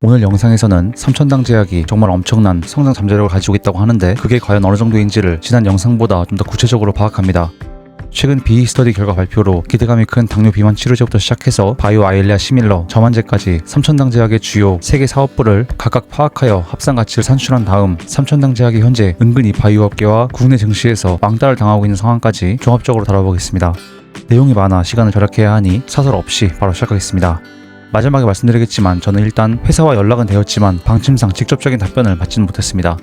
오늘 영상에서는 삼천당 제약이 정말 엄청난 성장 잠재력을 가지고 있다고 하는데 그게 과연 어느 정도인지를 지난 영상보다 좀 더 구체적으로 파악합니다. 최근 BE 스터디 결과 발표로 기대감이 큰 당뇨 비만 치료제부터 시작해서 바이오 아일레아 시밀러, 저만제까지 삼천당 제약의 주요 3개 사업부를 각각 파악하여 합산 가치를 산출한 다음 삼천당 제약이 현재 은근히 바이오 업계와 국내 증시에서 왕따를 당하고 있는 상황까지 종합적으로 다뤄보겠습니다. 내용이 많아 시간을 절약해야 하니 사설 없이 바로 시작하겠습니다. 마지막에 말씀드리겠지만 저는 일단 회사와 연락은 되었지만 방침상 직접적인 답변을 받지는 못했습니다.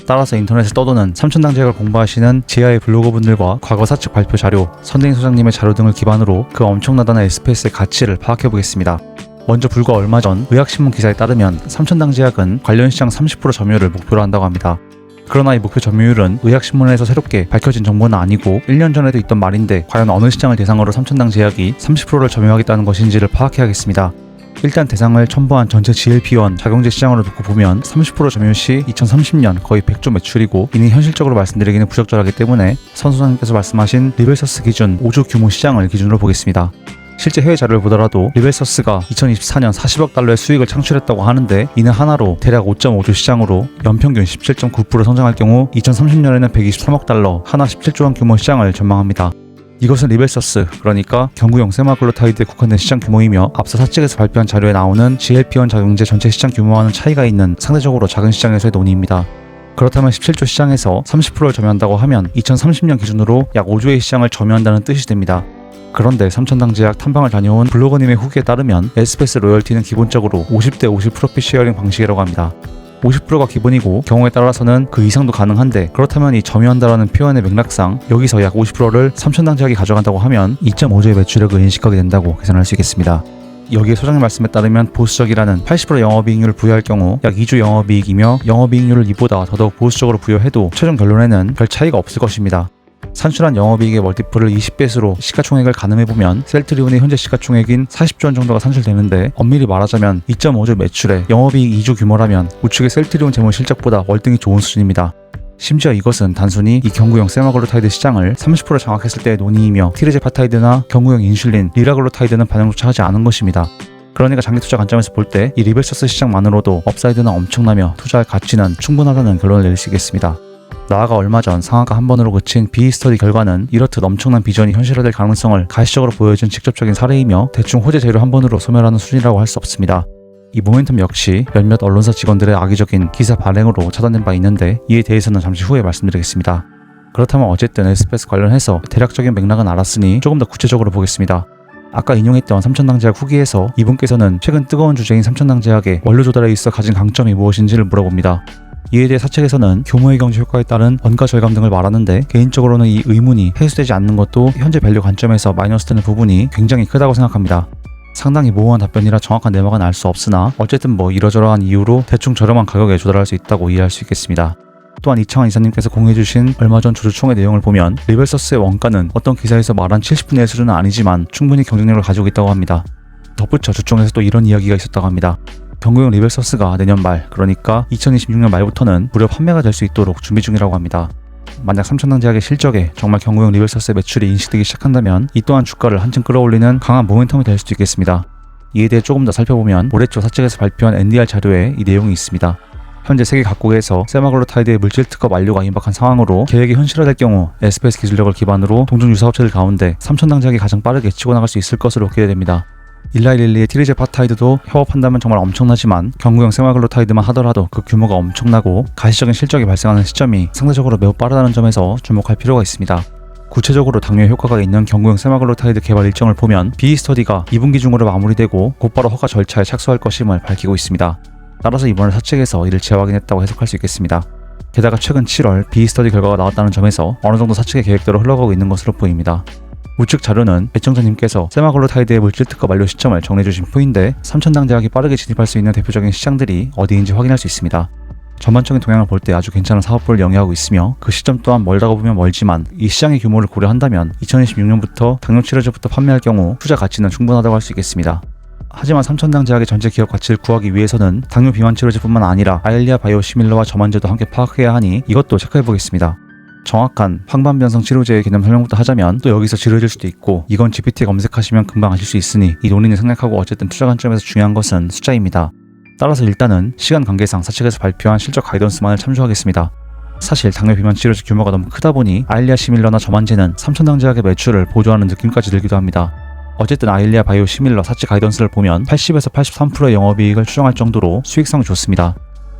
따라서 인터넷에 떠도는 삼천당 제약을 공부하시는 지하의 블로거분들과 과거 사측 발표 자료, 선대인 소장님의 자료 등을 기반으로 그 엄청나다는 SPS의 가치를 파악해보겠습니다. 먼저 불과 얼마 전 의학신문 기사에 따르면 삼천당 제약은 관련 시장 30% 점유율을 목표로 한다고 합니다. 그러나 이 목표 점유율은 의학신문에서 새롭게 밝혀진 정보는 아니고 1년 전에도 있던 말인데 과연 어느 시장을 대상으로 삼천당 제약이 30%를 점유하겠다는 것인지를 파악해야겠습니다. 일단 대상을 첨부한 전체 GLP-1 작용제 시장으로 놓고 보면 30% 점유 시 2030년 거의 100조 매출이고 이는 현실적으로 말씀드리기는 부적절하기 때문에 선 소장님께서 말씀하신 리벨서스 기준 5조 규모 시장을 기준으로 보겠습니다. 실제 해외 자료를 보더라도 리벨서스가 2024년 40억 달러의 수익을 창출했다고 하는데 이는 하나로 대략 5.5조 시장으로 연평균 17.9% 성장할 경우 2030년에는 123억 달러, 하나 17조 원 규모 시장을 전망합니다. 이것은 리벨서스, 그러니까 경구용 세마글루타이드에 국한된 시장 규모이며 앞서 사측에서 발표한 자료에 나오는 GLP-1 작용제 전체 시장 규모와는 차이가 있는 상대적으로 작은 시장에서의 논의입니다. 그렇다면 17조 시장에서 30%를 점유한다고 하면 2030년 기준으로 약 5조의 시장을 점유한다는 뜻이 됩니다. 그런데 삼천당 제약 탐방을 다녀온 블로거님의 후기에 따르면 SBS 로열티는 기본적으로 50대 50 프로핏 쉐어링 방식이라고 합니다. 50%가 기본이고 경우에 따라서는 그 이상도 가능한데 그렇다면 이 점유한다라는 표현의 맥락상 여기서 약 50%를 삼천당 제약이 가져간다고 하면 2.5조의 매출액을 인식하게 된다고 계산할 수 있겠습니다. 여기에 소장님 말씀에 따르면 보수적이라는 80% 영업이익률을 부여할 경우 약 2조 영업이익이며 영업이익률을 이보다 더더욱 보수적으로 부여해도 최종 결론에는 별 차이가 없을 것입니다. 산출한 영업이익의 멀티플을 20배수로 시가총액을 가늠해보면 셀트리온의 현재 시가총액인 40조 원 정도가 산출되는데 엄밀히 말하자면 2.5조 매출에 영업이익 2조 규모라면 우측의 셀트리온 재무 실적보다 월등히 좋은 수준입니다. 심지어 이것은 단순히 이 경구용 세마글루타이드 시장을 30% 장악했을 때의 논의이며 티르제파타이드나 경구용 인슐린, 리라글루타이드는 반영조차 하지 않은 것입니다. 그러니까 장기 투자 관점에서 볼 때 이 리벨서스 시장만으로도 업사이드는 엄청나며 투자할 가치는 충분하다는 결론을 내릴 수 있겠습니다. 나아가 얼마 전 상한가 한 번으로 그친 BE 스터디 결과는 이렇듯 엄청난 비전이 현실화될 가능성을 가시적으로 보여준 직접적인 사례이며 대충 호재 재료 한 번으로 소멸하는 수준이라고 할 수 없습니다. 이 모멘텀 역시 몇몇 언론사 직원들의 악의적인 기사 발행으로 차단된 바 있는데 이에 대해서는 잠시 후에 말씀드리겠습니다. 그렇다면 어쨌든 SBS 관련해서 대략적인 맥락은 알았으니 조금 더 구체적으로 보겠습니다. 아까 인용했던 삼천당 제약 후기에서 이분께서는 최근 뜨거운 주제인 삼천당 제약의 원료 조달에 있어 가진 강점이 무엇인지를 물어봅니다. 이에 대해 사측에서는 규모의 경제 효과에 따른 원가 절감 등을 말하는데 개인적으로는 이 의문이 해소되지 않는 것도 현재 밸류 관점에서 마이너스되는 부분이 굉장히 크다고 생각합니다. 상당히 모호한 답변이라 정확한 내막은 알 수 없으나 어쨌든 이러저러한 이유로 대충 저렴한 가격에 조달할 수 있다고 이해할 수 있겠습니다. 또한 이창환 이사님께서 공유해주신 얼마 전 주주총회 내용을 보면 리벨서스의 원가는 어떤 기사에서 말한 70분의 1 수준은 아니지만 충분히 경쟁력을 가지고 있다고 합니다. 덧붙여 주총에서 또 이런 이야기가 있었다고 합니다. 경구용 리벨서스가 내년 말, 그러니까 2026년 말부터는 무료 판매가 될 수 있도록 준비 중이라고 합니다. 만약 삼천당 제약의 실적에 정말 경구용 리벨서스의 매출이 인식되기 시작한다면 이 또한 주가를 한층 끌어올리는 강한 모멘텀이 될 수도 있겠습니다. 이에 대해 조금 더 살펴보면 올해 초 사측에서 발표한 NDR 자료에 이 내용이 있습니다. 현재 세계 각국에서 세마글루타이드의 물질 특허 만료가 임박한 상황으로 계획이 현실화될 경우 SBS 기술력을 기반으로 동종 유사업체들 가운데 삼천당 제약이 가장 빠르게 치고 나갈 수 있을 것으로 기대됩니다. 일라이릴리의 티르제파타이드도 협업한다면 정말 엄청나지만 경구용 세마글루타이드만 하더라도 그 규모가 엄청나고 가시적인 실적이 발생하는 시점이 상대적으로 매우 빠르다는 점에서 주목할 필요가 있습니다. 구체적으로 당뇨에 효과가 있는 경구용 세마글루타이드 개발 일정을 보면 BE 스터디가 2분기 중으로 마무리되고 곧바로 허가 절차에 착수할 것임을 밝히고 있습니다. 따라서 이번에 사측에서 이를 재확인했다고 해석할 수 있겠습니다. 게다가 최근 7월 BE 스터디 결과가 나왔다는 점에서 어느 정도 사측의 계획대로 흘러가고 있는 것으로 보입니다. 우측 자료는 애청자님께서 세마글루타이드의 물질 특허 만료 시점을 정리해주신 표인데 삼천당 제약이 빠르게 진입할 수 있는 대표적인 시장들이 어디인지 확인할 수 있습니다. 전반적인 동향을 볼 때 아주 괜찮은 사업부를 영위하고 있으며 그 시점 또한 멀다고 보면 멀지만 이 시장의 규모를 고려한다면 2026년부터 당뇨 치료제부터 판매할 경우 투자 가치는 충분하다고 할 수 있겠습니다. 하지만 삼천당 제약의 전체 기업 가치를 구하기 위해서는 당뇨 비만 치료제뿐만 아니라 아일리아 바이오 시밀러와 저만제도 함께 파악해야 하니 이것도 체크해보겠습니다. 정확한 황반변성 치료제의 개념 설명부터 하자면 또 여기서 지루해질 수도 있고 이건 GPT에 검색하시면 금방 아실 수 있으니 이 논리는 생략하고 어쨌든 투자 관점에서 중요한 것은 숫자입니다. 따라서 일단은 시간 관계상 사측에서 발표한 실적 가이던스만을 참조하겠습니다. 사실 당뇨 비만 치료제 규모가 너무 크다 보니 아일리아 시밀러나 저만제는 삼천당 제약의 매출을 보조하는 느낌까지 들기도 합니다. 어쨌든 아일리아 바이오 시밀러 사측 가이던스를 보면 80에서 83%의 영업이익을 추정할 정도로 수익성이 좋습니다.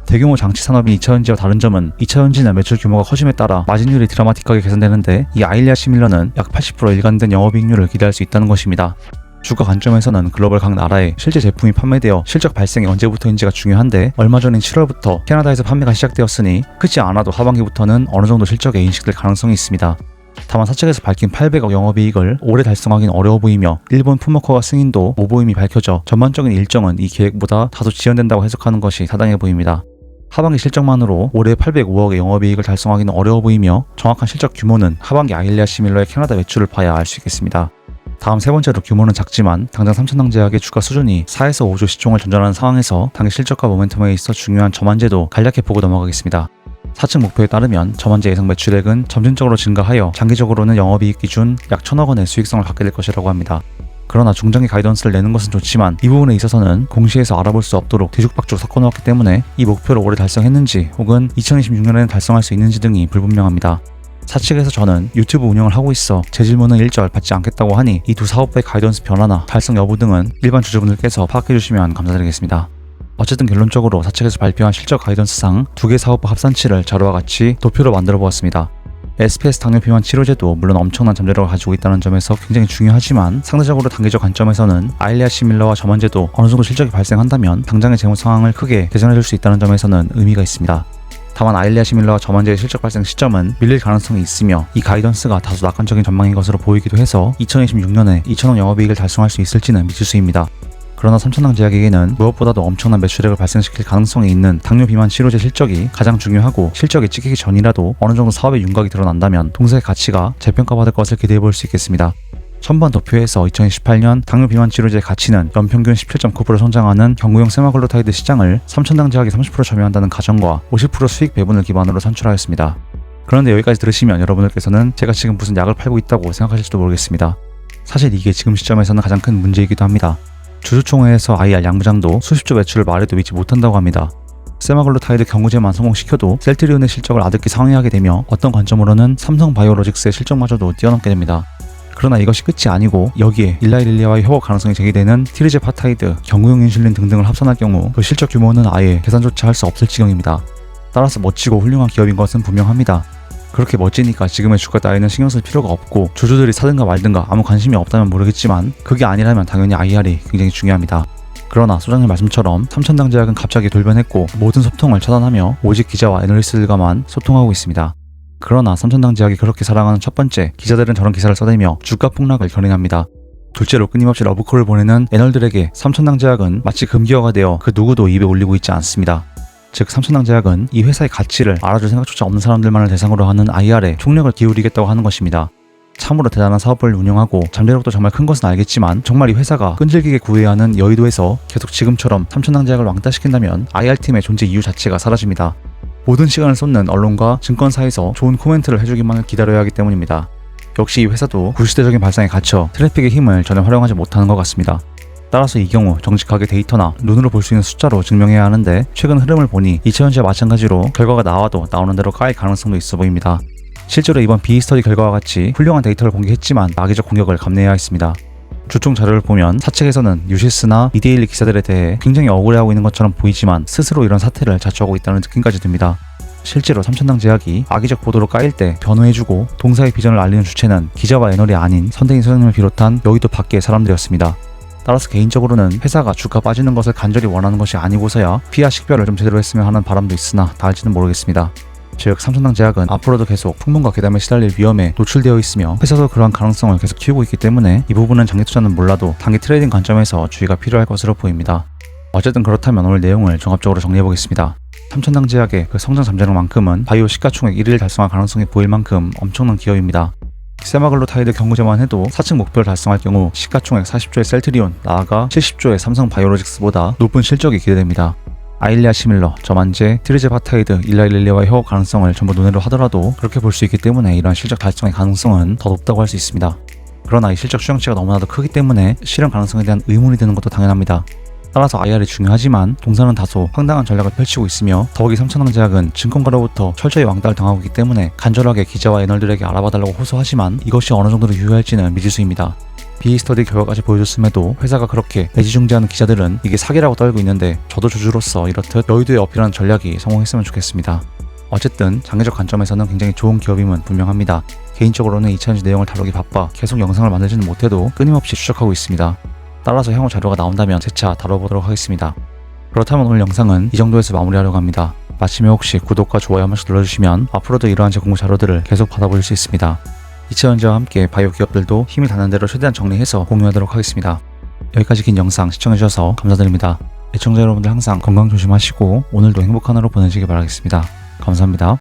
대규모 장치 산업인 2차전지와 다른 점은 2차전지는 매출 규모가 커짐에 따라 마진율이 드라마틱하게 개선되는데 이 아일리아 시밀러는 약 80% 일관된 영업이익률을 기대할 수 있다는 것입니다. 주가 관점에서는 글로벌 각 나라에 실제 제품이 판매되어 실적 발생이 언제부터인지가 중요한데 얼마 전인 7월부터 캐나다에서 판매가 시작되었으니 크지 않아도 하반기부터는 어느 정도 실적에 인식될 가능성이 있습니다. 다만 사측에서 밝힌 800억 영업이익을 올해 달성하기는 어려워 보이며 일본 풋모커가 승인도 모보임이 밝혀져 전반적인 일정은 이 계획보다 다소 지연된다고 해석하는 것이 타당해 보입니다. 하반기 실적만으로 올해 805억의 영업이익을 달성하기는 어려워 보이며 정확한 실적 규모는 하반기 아일리아 시밀러의 캐나다 매출을 봐야 알 수 있겠습니다. 다음 세 번째로 규모는 작지만 당장 삼천당 제약의 주가 수준이 4에서 5조 시총을 전전하는 상황에서 당기 실적과 모멘텀에 있어 중요한 저만제도 간략히 보고 넘어가겠습니다. 사측 목표에 따르면 저만제 예상 매출액은 점진적으로 증가하여 장기적으로는 영업이익 기준 약 1,000억 원의 수익성을 갖게 될 것이라고 합니다. 그러나 중장기 가이던스를 내는 것은 좋지만 이 부분에 있어서는 공시에서 알아볼 수 없도록 뒤죽박죽 섞어놓았기 때문에 이 목표를 올해 달성했는지 혹은 2026년에는 달성할 수 있는지 등이 불분명합니다. 사측에서 저는 유튜브 운영을 하고 있어 제 질문은 일절 받지 않겠다고 하니 이 두 사업부의 가이던스 변화나 달성 여부 등은 일반 주주분들께서 파악해주시면 감사드리겠습니다. 어쨌든 결론적으로 사측에서 발표한 실적 가이던스상 두 개 사업부 합산치를 자료와 같이 도표로 만들어 보았습니다. SPS 당뇨 비만 치료제도 물론 엄청난 잠재력을 가지고 있다는 점에서 굉장히 중요하지만 상대적으로 단기적 관점에서는 아일리아 시밀러와 저만제도 어느 정도 실적이 발생한다면 당장의 재무 상황을 크게 개선해줄 수 있다는 점에서는 의미가 있습니다. 다만 아일리아 시밀러와 저만제의 실적 발생 시점은 밀릴 가능성이 있으며 이 가이던스가 다소 낙관적인 전망인 것으로 보이기도 해서 2026년에 2,000억 영업이익을 달성할 수 있을지는 미지수입니다. 그러나 삼천당 제약에게는 무엇보다도 엄청난 매출액을 발생시킬 가능성이 있는 당뇨 비만 치료제 실적이 가장 중요하고 실적이 찍히기 전이라도 어느 정도 사업의 윤곽이 드러난다면 동사의 가치가 재평가받을 것을 기대해 볼 수 있겠습니다. 첨부한 도표에서 2018년 당뇨 비만 치료제의 가치는 연평균 17.9% 성장하는 경구용 세마글루타이드 시장을 삼천당 제약이 30% 점유한다는 가정과 50% 수익 배분을 기반으로 산출하였습니다. 그런데 여기까지 들으시면 여러분들께서는 제가 지금 무슨 약을 팔고 있다고 생각하실지도 모르겠습니다. 사실 이게 지금 시점에서는 가장 큰 문제이기도 합니다. 주주총회에서 IR 양부장도 수십조 매출을 말해도 믿지 못한다고 합니다. 세마글루타이드 경구제만 성공시켜도 셀트리온의 실적을 아득히 상회하게 되며 어떤 관점으로는 삼성바이오로직스의 실적마저도 뛰어넘게 됩니다. 그러나 이것이 끝이 아니고 여기에 일라이릴리아와의 협업 가능성이 제기되는 티르제파타이드, 경구용 인슐린 등등을 합산할 경우 그 실적 규모는 아예 계산조차 할 수 없을 지경입니다. 따라서 멋지고 훌륭한 기업인 것은 분명합니다. 그렇게 멋지니까 지금의 주가 따위는 신경 쓸 필요가 없고 주주들이 사든가 말든가 아무 관심이 없다면 모르겠지만 그게 아니라면 당연히 IR이 굉장히 중요합니다. 그러나 소장님 말씀처럼 삼천당 제약은 갑자기 돌변했고 모든 소통을 차단하며 오직 기자와 애널리스트들과만 소통하고 있습니다. 그러나 삼천당 제약이 그렇게 사랑하는 첫 번째, 기자들은 저런 기사를 써대며 주가 폭락을 견인합니다. 둘째로 끊임없이 러브콜을 보내는 애널들에게 삼천당 제약은 마치 금기어가 되어 그 누구도 입에 올리고 있지 않습니다. 즉 삼천당 제약은 이 회사의 가치를 알아줄 생각조차 없는 사람들만을 대상으로 하는 IR에 총력을 기울이겠다고 하는 것입니다. 참으로 대단한 사업을 운영하고 잠재력도 정말 큰 것은 알겠지만 정말 이 회사가 끈질기게 구해야 하는 여의도에서 계속 지금처럼 삼천당 제약을 왕따시킨다면 IR팀의 존재 이유 자체가 사라집니다. 모든 시간을 쏟는 언론과 증권사에서 좋은 코멘트를 해주기만을 기다려야 하기 때문입니다. 역시 이 회사도 구시대적인 발상에 갇혀 트래픽의 힘을 전혀 활용하지 못하는 것 같습니다. 따라서 이 경우 정직하게 데이터나 눈으로 볼 수 있는 숫자로 증명해야 하는데 최근 흐름을 보니 2차전지와 마찬가지로 결과가 나와도 나오는 대로 까일 가능성도 있어 보입니다. 실제로 이번 비스터디 결과와 같이 훌륭한 데이터를 공개했지만 악의적 공격을 감내해야 했습니다. 주총 자료를 보면 사측에서는 뉴시스나 이데일리 기사들에 대해 굉장히 억울해하고 있는 것처럼 보이지만 스스로 이런 사태를 자초하고 있다는 느낌까지 듭니다. 실제로 삼천당 제약이 악의적 보도로 까일 때 변호해주고 동사의 비전을 알리는 주체는 기자와 애널이 아닌 선대인 소장님을 비롯한 여의도 밖의 사람들이었습니다. 따라서 개인적으로는 회사가 주가 빠지는 것을 간절히 원하는 것이 아니고서야 피와 식별을 좀 제대로 했으면 하는 바람도 있으나 닿을지는 모르겠습니다. 즉 삼천당 제약은 앞으로도 계속 풍문과 괴담에 시달릴 위험에 노출되어 있으며 회사도 그러한 가능성을 계속 키우고 있기 때문에 이 부분은 장기 투자는 몰라도 단기 트레이딩 관점에서 주의가 필요할 것으로 보입니다. 어쨌든 그렇다면 오늘 내용을 종합적으로 정리해보겠습니다. 삼천당 제약의 그 성장 잠재력만큼은 바이오 시가총액 1위를 달성할 가능성이 보일 만큼 엄청난 기업입니다. 세마글루타이드 경구제만 해도 사측 목표를 달성할 경우 시가총액 40조의 셀트리온, 나아가 70조의 삼성바이오로직스보다 높은 실적이 기대됩니다. 아일리아 시밀러, 저만제, 티르제파타이드, 일라이릴리아와의 협업 가능성을 전부 논의로 하더라도 그렇게 볼 수 있기 때문에 이러한 실적 달성의 가능성은 더 높다고 할 수 있습니다. 그러나 이 실적 수정치가 너무나도 크기 때문에 실현 가능성에 대한 의문이 드는 것도 당연합니다. 따라서 IR이 중요하지만 동사는 다소 황당한 전략을 펼치고 있으며 더욱이 삼천왕제약은 증권가로부터 철저히 왕따를 당하고 있기 때문에 간절하게 기자와 애널들에게 알아봐달라고 호소하지만 이것이 어느 정도로 유효할지는 미지수입니다. 비스터디 결과까지 보여줬음에도 회사가 그렇게 애지중지하는 기자들은 이게 사기라고 떨고 있는데 저도 주주로서 이렇듯 여의도에 어필하는 전략이 성공했으면 좋겠습니다. 어쨌든 장기적 관점에서는 굉장히 좋은 기업임은 분명합니다. 개인적으로는 2000지 내용을 다루기 바빠 계속 영상을 만들지는 못해도 끊임없이 추적하고 있습니다. 따라서 향후 자료가 나온다면 재차 다뤄보도록 하겠습니다. 그렇다면 오늘 영상은 이 정도에서 마무리하려고 합니다. 마침에 혹시 구독과 좋아요 한 번씩 눌러주시면 앞으로도 이러한 제 공부 자료들을 계속 받아보실 수 있습니다. 2000지와 함께 바이오 기업들도 힘이 닿는 대로 최대한 정리해서 공유하도록 하겠습니다. 여기까지 긴 영상 시청해주셔서 감사드립니다. 애청자 여러분들 항상 건강 조심하시고 오늘도 행복한 하루 보내시길 바라겠습니다. 감사합니다.